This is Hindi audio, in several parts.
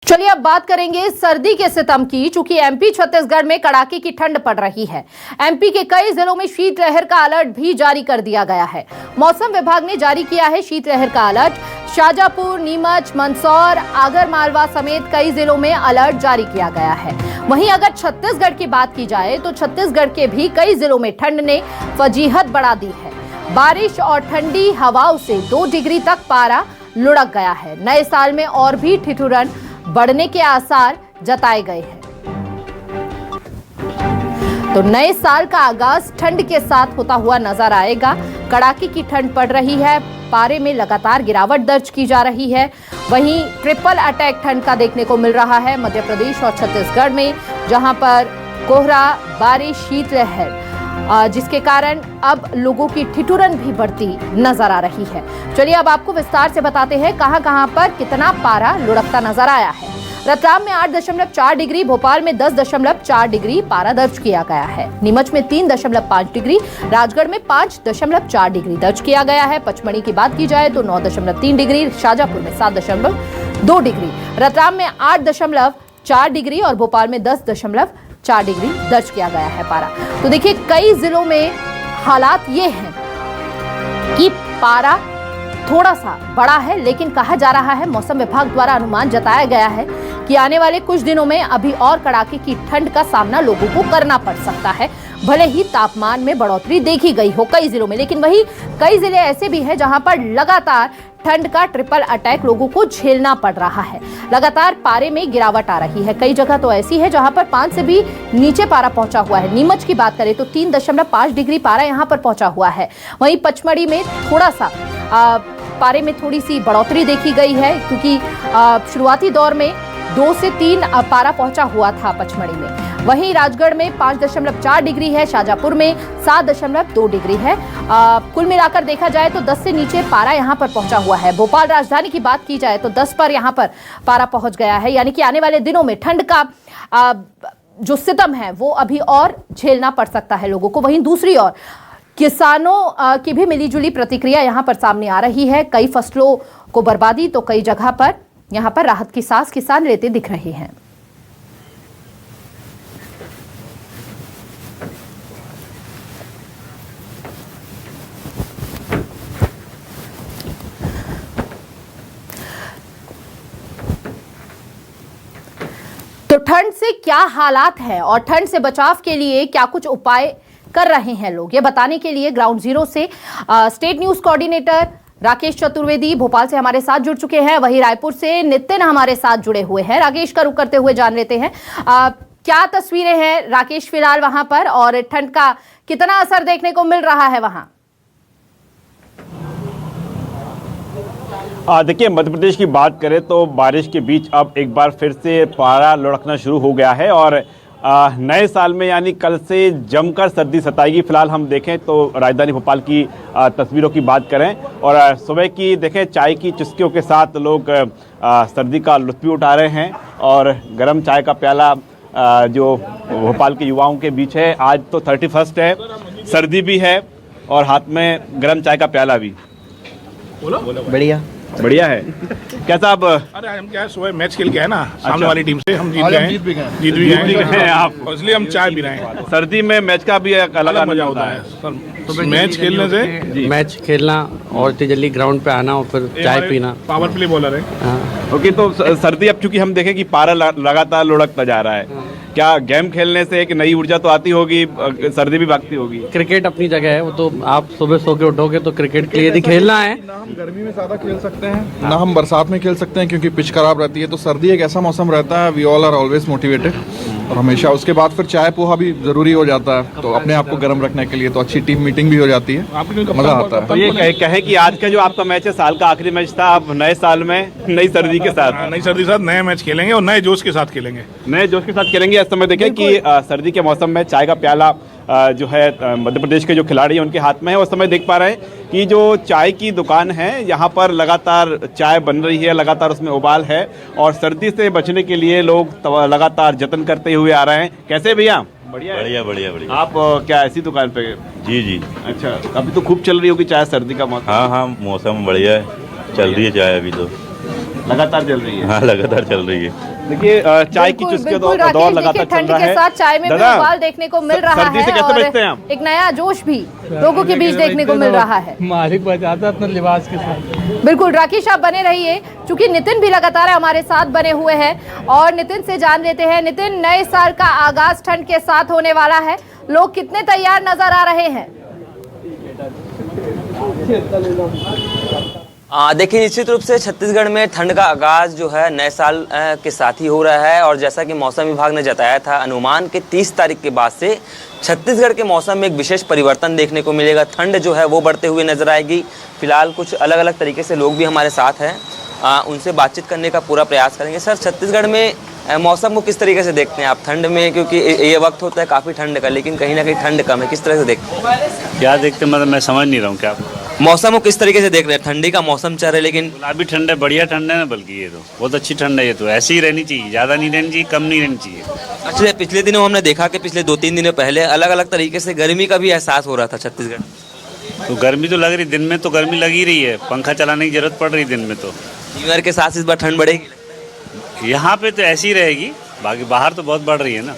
चलिए अब बात करेंगे सर्दी के सितम की। चूंकि एमपी छत्तीसगढ़ में कड़ाके की ठंड पड़ रही है, एमपी के कई जिलों में शीतलहर का अलर्ट भी जारी कर दिया गया है। मौसम विभाग ने जारी किया है शीतलहर का अलर्ट। शाजापुर, नीमच, मंदसौर, आगरमालवा समेत कई जिलों में अलर्ट जारी किया गया है। वहीं अगर छत्तीसगढ़ की बात की जाए तो छत्तीसगढ़ के भी कई जिलों में ठंड ने फजीहत बढ़ा दी है। बारिश और ठंडी हवाओं से 2 डिग्री तक पारा लुढ़क गया है। नए साल में और भी ठिठुरन बढ़ने के आसार जताए गए हैं। तो नए साल का आगाज ठंड के साथ होता हुआ नजर आएगा। कड़ाके की ठंड पड़ रही है, पारे में लगातार गिरावट दर्ज की जा रही है। वहीं ट्रिपल अटैक ठंड का देखने को मिल रहा है मध्य प्रदेश और छत्तीसगढ़ में, जहां पर कोहरा, बारिश, शीतलहर, जिसके कारण अब लोगों की ठिठुरन भी बढ़ती नजर आ रही है। चलिए अब आपको विस्तार से बताते हैं कहां-कहां पर कितना पारा लुढ़कता नजर आया है। रतलाम में 8.4 डिग्री, भोपाल में 10.4 डिग्री पारा दर्ज किया गया है। नीमच में 3.5 डिग्री, राजगढ़ में 5.4 डिग्री दर्ज किया गया है। पचमढ़ी की बात की जाए तो 9.3 डिग्री, शाजापुर में 7.2 डिग्री, रतलाम में 8.4 डिग्री और भोपाल में 10.4 डिग्री दर्ज किया गया है पारा। तो देखिए कई जिलों में हालात ये हैं कि पारा थोड़ा सा बड़ा है, लेकिन कहा जा रहा है, मौसम विभाग द्वारा अनुमान जताया गया है कि आने वाले कुछ दिनों में अभी और कड़ाके की ठंड का सामना लोगों को करना पड़ सकता है। भले ही तापमान में बढ़ोतरी देखी गई हो कई जिलों में, लेकिन वही कई जिले ऐसे भी हैं जहां पर लगातार ठंड का ट्रिपल अटैक लोगों को झेलना पड़ रहा है। लगातार पारे में गिरावट आ रही है। कई जगह तो ऐसी है जहां पर 5 से भी नीचे पारा पहुंचा हुआ है। नीमच की बात करें तो 3.5 डिग्री पारा यहां पर पहुंचा हुआ है। वहीं पचमढ़ी में थोड़ा सा पारे में थोड़ी सी बढ़ोतरी देखी गई है, क्योंकि शुरुआती दौर में 2 से 3 पारा पहुंचा हुआ था पचमढ़ी में। वहीं राजगढ़ में 5.4 डिग्री है, शाजापुर में 7.2 डिग्री है। कुल मिलाकर देखा जाए तो 10 से नीचे पारा यहां पर पहुंचा हुआ है। भोपाल राजधानी की बात की जाए तो 10 पर यहां पर पारा पहुंच गया है। यानी कि आने वाले दिनों में ठंड का जो सितम है वो अभी और झेलना पड़ सकता है लोगों को। वहीं दूसरी ओर किसानों की भी मिलीजुली प्रतिक्रिया यहां पर सामने आ रही है। कई फसलों को बर्बादी तो कई जगह पर यहां पर राहत की सांस किसान लेते दिख रहे हैं। तो ठंड से क्या हालात है और ठंड से बचाव के लिए क्या कुछ उपाय कर रहे हैं लोग, ये बताने के लिए ग्राउंड जीरो से state news coordinator Rakesh Chaturvedi Bhopal से हमारे साथ जुड़ चुके हैं। वहीं रायपुर से नितिन हमारे साथ जुड़े हुए हैं। राकेश का रुख करते हुए जान लेते हैं क्या तस्वीरें हैं राकेश फिलहाल वहां पर, और ठंड का कितना असर देखने को मिल रहा है वहां? देखिए, मध्य प्रदेश की बात करें तो बारिश के बीच अब एक बार फिर से पारा लुढ़कना शुरू हो गया है और नए साल में यानी कल से जमकर सर्दी सताएगी। फिलहाल हम देखें तो राजधानी भोपाल की तस्वीरों की बात करें और सुबह की देखें चाय की चुस्कियों के साथ लोग सर्दी का लुत्फ भी उठा रहे हैं और गर्म चाय का प्याला जो भोपाल के युवाओं के बीच है। आज तो 31 है, सर्दी भी है और हाथ में गर्म चाय का प्याला भी। बढ़िया बढ़िया है। कैसा अब? अरे हम क्या है, सुबह मैच खेल के है ना सामने वाली टीम से, हम जीत भी गए हैं आप, इसलिए हम चाय पी रहे हैं। सर्दी में मैच का भी एक अलग मजा होता है तो मैच खेलने से, मैच खेलना और जल्दी ग्राउंड पे आना और फिर चाय पीना। पावर प्ले बॉलर है। ओके, तो सर्दी अब चूंकि हम देखें कि पारा लगातार लुढ़कता जा रहा है, क्या गेम खेलने से एक नई ऊर्जा तो आती होगी, सर्दी भी भागती होगी? क्रिकेट अपनी जगह है, वो तो आप सुबह सो के उठोगे तो क्रिकेट के लिए यदि खेलना है। ना हम गर्मी में ज्यादा खेल सकते हैं, ना हम बरसात में खेल सकते हैं क्योंकि पिच खराब रहती है। तो सर्दी एक ऐसा मौसम रहता है, we all are always motivated और हमेशा उसके बाद फिर चाय पोहा भी जरूरी हो जाता है, तो अपने आप को गर्म रखने के लिए तो अच्छी टीम मीटिंग भी हो जाती है, मजा आता है। तो ये कहें कि आज का जो आपका मैच है साल का आखिरी मैच था, अब नए साल में नई सर्दी के साथ, नई सर्दी के साथ नए मैच खेलेंगे और नए जोश के साथ खेलेंगे। नए जोश के साथ खेलेंगे। इस समय देखें कि सर्दी के मौसम में चाय का प्याला जो है मध्य प्रदेश के जो खिलाड़ी हैं उनके हाथ में है। उस समय देख पा रहे हैं कि जो चाय की दुकान है यहाँ पर लगातार चाय बन रही है, लगातार उसमें उबाल है और सर्दी से बचने के लिए लोग लगातार जतन करते हुए आ रहे हैं। कैसे भैया? बढ़िया बढ़िया बढ़िया बढ़िया। आप क्या ऐसी दुकान पे? जी जी। अच्छा, अभी तो खूब चल रही होगी चाय, सर्दी का मौसम। हाँ हाँ, मौसम बढ़िया है, चल रही है चाय अभी तो। लगातार चल रही है। हाँ, लगातार चल रही है। देखिए चाय की चुस्की बिल्कुल दौर राकेश, लगातार देखिए, चल ठंड रहा के है। साथ चाय में भी दादा, उबाल देखने को मिल रहा सर्दी से है कैसे और बचते हैं आप? एक नया जोश भी लोगों के बीच देखने को मिल रहा है। मालिक बचाता अपने लिबास के साथ। बिल्कुल राकेश, आप बने रहिए क्योंकि नितिन भी लगातार हमारे साथ बने हुए हैं और नितिन से जान लेते हैं। नितिन, नए साल का आगाज ठंड के साथ होने वाला है, लोग कितने तैयार नजर आ रहे हैं? देखिए, निश्चित रूप से छत्तीसगढ़ में ठंड का आगाज़ जो है नए साल के साथ ही हो रहा है और जैसा कि मौसम विभाग ने जताया था, अनुमान के 30 तारीख के बाद से छत्तीसगढ़ के मौसम में एक विशेष परिवर्तन देखने को मिलेगा। ठंड जो है वो बढ़ते हुए नजर आएगी। फिलहाल कुछ अलग अलग तरीके से लोग भी हमारे साथ हैं, उनसे बातचीत करने का पूरा प्रयास करेंगे। सर, छत्तीसगढ़ में मौसम को किस तरीके से देखते हैं आप ठंड में, क्योंकि ये वक्त होता है काफ़ी ठंड का, लेकिन कहीं ना कहीं ठंड कम है, किस तरह से देखते हैं? क्या देखते मतलब मैं समझ नहीं रहा हूँ क्या। मौसम को किस तरीके से देख रहे हैं? ठंडी का मौसम चल रहा है, लेकिन गुलाबी ठंड है, बढ़िया ठंड है ना, बल्कि ये तो बहुत अच्छी ठंड है। ये तो ऐसी ही रहनी चाहिए, ज़्यादा नहीं रहनी चाहिए, कम नहीं रहनी चाहिए। अच्छा, पिछले दिनों हमने देखा कि पिछले 2-3 दिनों पहले अलग अलग तरीके से गर्मी का भी एहसास हो रहा था छत्तीसगढ़। तो गर्मी तो लग रही, दिन में तो गर्मी लगी रही है, पंखा चलाने की जरूरत पड़ रही दिन में। तो न्यू ईयर के साथ इस बार ठंड बढ़ेगी? यहाँ पे तो ऐसी ही रहेगी, बाकी बाहर तो बहुत बढ़ रही है ना।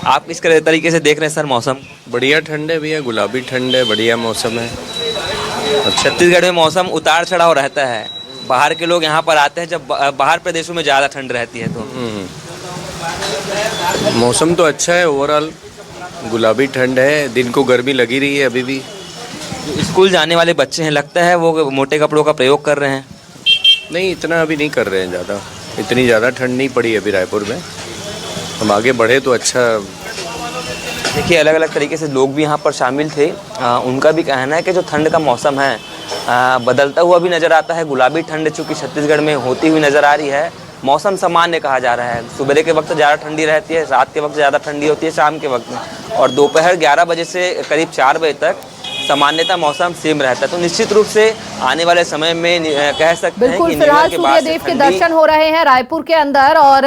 आप किस तरीके से देख रहे हैं सर मौसम? बढ़िया ठंड है भैया, गुलाबी ठंड है, बढ़िया मौसम है। छत्तीसगढ़ में मौसम उतार चढ़ाव रहता है, बाहर के लोग यहाँ पर आते हैं जब बाहर प्रदेशों में ज़्यादा ठंड रहती है। तो मौसम तो अच्छा है, ओवरऑल गुलाबी ठंड है, दिन को गर्मी लगी रही है अभी भी। स्कूल जाने वाले बच्चे हैं, लगता है वो मोटे कपड़ों का प्रयोग कर रहे हैं? नहीं, इतना अभी नहीं कर रहे हैं, ज़्यादा इतनी ज़्यादा ठंड नहीं पड़ी अभी रायपुर में। हम आगे बढ़े तो अच्छा। देखिए, अलग अलग तरीके से लोग भी यहाँ पर शामिल थे। उनका भी कहना है कि जो ठंड का मौसम है बदलता हुआ भी नज़र आता है। गुलाबी ठंड चूँकि छत्तीसगढ़ में होती हुई नज़र आ रही है, मौसम सामान्य कहा जा रहा है। सुबह के वक्त ज़्यादा ठंडी रहती है, रात के वक्त ज़्यादा ठंडी होती है, शाम के वक्त में, और दोपहर 11 बजे से करीब 4 बजे तक सामान्यतः मौसम सेम रहता है। तो निश्चित रूप से आने वाले समय में कह सकते हैं बिल्कुल, कि फिलहाल सूर्यदेव के दर्शन हो रहे हैं रायपुर के अंदर और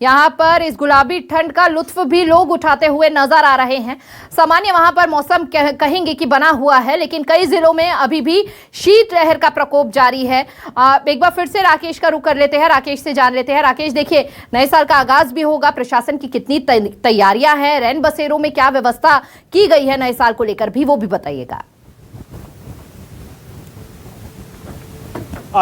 यहाँ पर इस गुलाबी ठंड का लुत्फ भी लोग उठाते हुए नजर आ रहे हैं। सामान्य वहां पर मौसम कहेंगे कि बना हुआ है, लेकिन कई जिलों में अभी भी शीत लहर का प्रकोप जारी है। एक बार फिर से राकेश का रुख कर लेते हैं, राकेश से जान लेते हैं। राकेश, देखिए, नए साल का आगाज भी होगा, प्रशासन की कितनी तैयारियां हैं, रैन बसेरों में क्या व्यवस्था की गई है नए साल को लेकर भी, वो भी बताइएगा।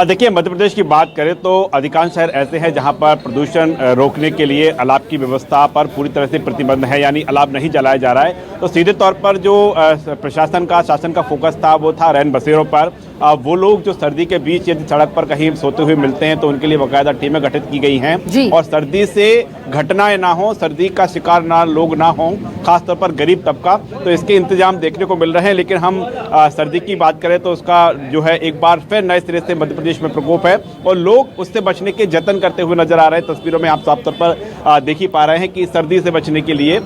देखिए, मध्य प्रदेश की बात करें तो अधिकांश शहर ऐसे हैं जहां पर प्रदूषण रोकने के लिए अलाव की व्यवस्था पर पूरी तरह से प्रतिबंध है, यानी अलाव नहीं जलाया जा रहा है। तो सीधे तौर पर जो प्रशासन का, शासन का फोकस था वो था रैन बसेरों पर। वो लोग जो सर्दी के बीच यदि सड़क पर कहीं सोते हुए मिलते हैं तो उनके लिए बाकायदा टीमें गठित की गई हैं और सर्दी से घटनाएं ना हो, सर्दी का शिकार ना लोग ना हों, खासतौर पर गरीब तबका, तो इसके इंतजाम देखने को मिल रहे हैं। लेकिन हम सर्दी की बात करें तो उसका जो है एक बार फिर नए सिरे से मध्य प्रदेश में प्रकोप है और लोग उससे बचने के जतन करते हुए नजर आ रहे हैं। तस्वीरों में आप साफ तौर पर देख ही पा रहे हैं कि सर्दी से बचने के लिए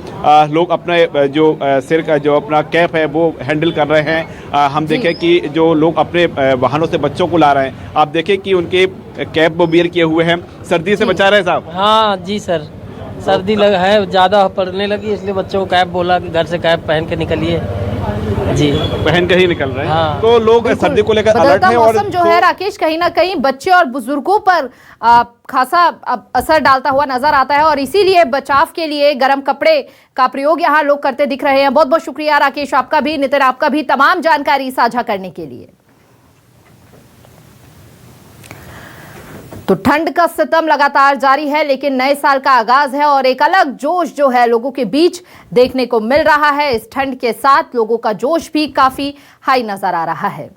लोग अपने जो सिर का जो अपना कैप है वो हैंडल कर रहे हैं। हम देखें कि जो लोग अपने वाहनों से बच्चों को ला रहे हैं, आप देखें कि उनके कैप वो बियर किए हुए हैं, सर्दी से बचा रहे हैं साहब। हाँ जी सर, सर्दी है ज़्यादा पड़ने लगी, इसलिए बच्चों को कैप बोला कि घर से कैप पहन के निकलिए जी, पहन के ही निकल रहे हैं। हाँ। तो लोग सर्दी को लेकर अलर्ट हैं और मौसम जो है राकेश कहीं ना कहीं बच्चे और बुजुर्गों पर खासा असर डालता हुआ नजर आता है और इसीलिए बचाव के लिए गर्म कपड़े का प्रयोग यहाँ लोग करते दिख रहे हैं। बहुत बहुत शुक्रिया राकेश आपका भी, नितिन आपका भी, तमाम जानकारी साझा करने के लिए। तो ठंड का सितम लगातार जारी है, लेकिन नए साल का आगाज है और एक अलग जोश जो है लोगों के बीच देखने को मिल रहा है। इस ठंड के साथ लोगों का जोश भी काफी हाई नजर आ रहा है।